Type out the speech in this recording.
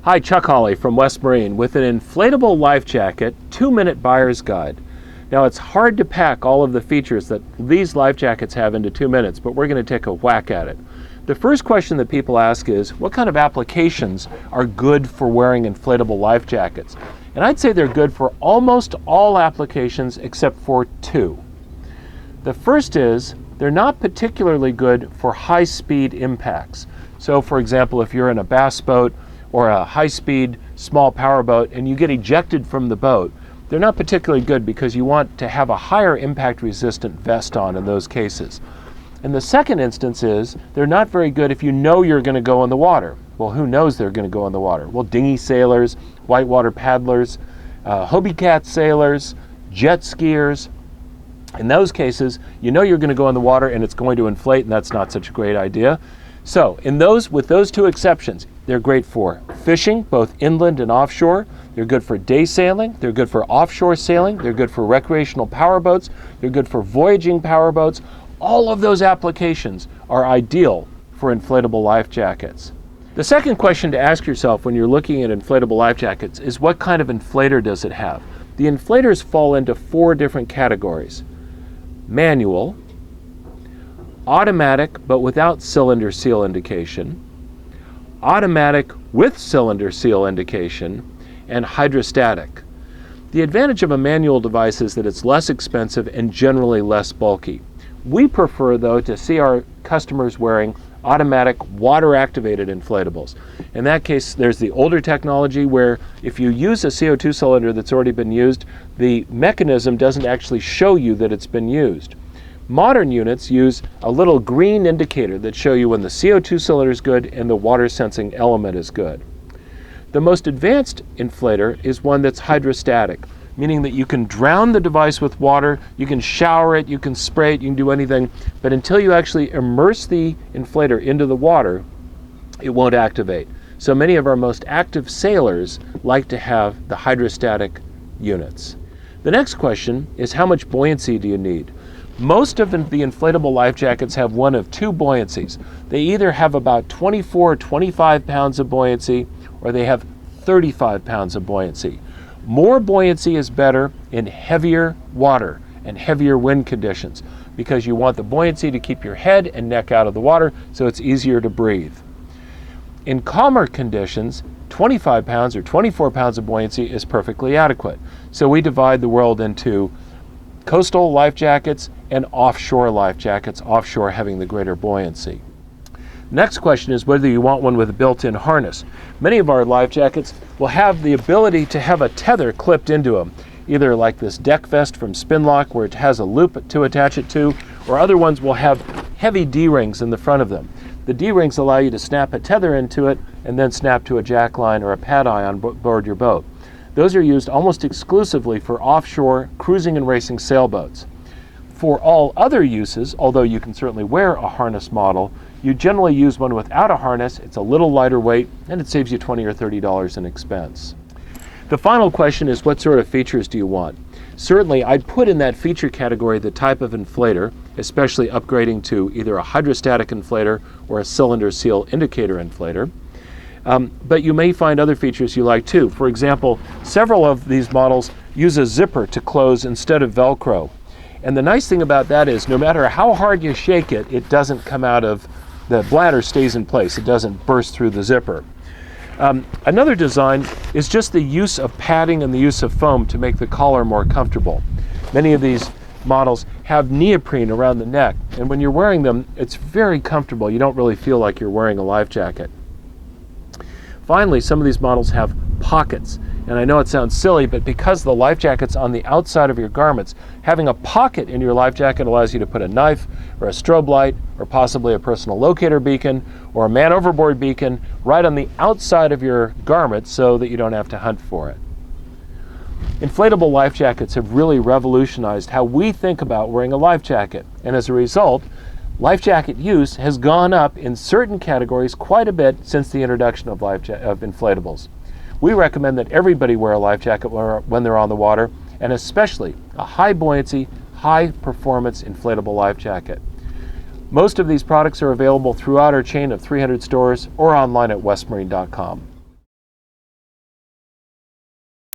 Hi, Chuck Hawley from West Marine with an inflatable life jacket 2-minute buyer's guide. Now, it's hard to pack all of the features that these life jackets have into 2 minutes, but we're going to take a whack at it. The first question that people ask is, what kind of applications are good for wearing inflatable life jackets? And I'd say they're good for almost all applications except for two. The first is, they're not particularly good for high-speed impacts. So, for example, if you're in a bass boat or a high-speed small powerboat and you get ejected from the boat, they're not particularly good because you want to have a higher impact resistant vest on in those cases. And the second instance is, they're not very good if you know you're going to go in the water. Well, who knows they're going to go in the water? Well, dinghy sailors, whitewater paddlers, Hobie Cat sailors, jet skiers. In those cases, you know you're going to go in the water and it's going to inflate, and that's not such a great idea. So, with those two exceptions, they're great for fishing, both inland and offshore. They're good for day sailing. They're good for offshore sailing. They're good for recreational powerboats. They're good for voyaging powerboats. All of those applications are ideal for inflatable life jackets. The second question to ask yourself when you're looking at inflatable life jackets is, what kind of inflator does it have? The inflators fall into 4 different categories: manual, automatic but without cylinder seal indication, automatic with cylinder seal indication, and hydrostatic. The advantage of a manual device is that it's less expensive and generally less bulky. We prefer, though, to see our customers wearing automatic water-activated inflatables. In that case, there's the older technology where if you use a CO2 cylinder that's already been used, the mechanism doesn't actually show you that it's been used. Modern units use a little green indicator that show you when the CO2 cylinder is good and the water sensing element is good. The most advanced inflator is one that's hydrostatic, meaning that you can drown the device with water, you can shower it, you can spray it, you can do anything, but until you actually immerse the inflator into the water, it won't activate. So many of our most active sailors like to have the hydrostatic units. The next question is, how much buoyancy do you need? Most of the inflatable life jackets have one of two buoyancies. They either have about 24 or 25 pounds of buoyancy, or they have 35 pounds of buoyancy. More buoyancy is better in heavier water and heavier wind conditions, because you want the buoyancy to keep your head and neck out of the water so it's easier to breathe. In calmer conditions, 25 pounds or 24 pounds of buoyancy is perfectly adequate. So we divide the world into coastal life jackets and offshore life jackets, offshore having the greater buoyancy. Next question is whether you want one with a built-in harness. Many of our life jackets will have the ability to have a tether clipped into them, either like this deck vest from Spinlock where it has a loop to attach it to, or other ones will have heavy D-rings in the front of them. The D-rings allow you to snap a tether into it and then snap to a jack line or a pad eye on board your boat. Those are used almost exclusively for offshore cruising and racing sailboats. For all other uses, although you can certainly wear a harness model, you generally use one without a harness. It's a little lighter weight and it saves you $20 or $30 in expense. The final question is, what sort of features do you want? Certainly, I'd put in that feature category the type of inflator, especially upgrading to either a hydrostatic inflator or a cylinder seal indicator inflator. But you may find other features you like too. For example, several of these models use a zipper to close instead of Velcro. And the nice thing about that is, no matter how hard you shake it, it doesn't come out of, the bladder stays in place. It doesn't burst through the zipper. Another design is just the use of padding and the use of foam to make the collar more comfortable. Many of these models have neoprene around the neck, and when you're wearing them, it's very comfortable. You don't really feel like you're wearing a life jacket. Finally, some of these models have pockets. And I know it sounds silly, but because the life jacket's on the outside of your garments, having a pocket in your life jacket allows you to put a knife or a strobe light or possibly a personal locator beacon or a man overboard beacon right on the outside of your garment so that you don't have to hunt for it. Inflatable life jackets have really revolutionized how we think about wearing a life jacket. And as a result, life jacket use has gone up in certain categories quite a bit since the introduction of inflatables. We recommend that everybody wear a life jacket when they're on the water, and especially a high buoyancy, high performance inflatable life jacket. Most of these products are available throughout our chain of 300 stores or online at westmarine.com.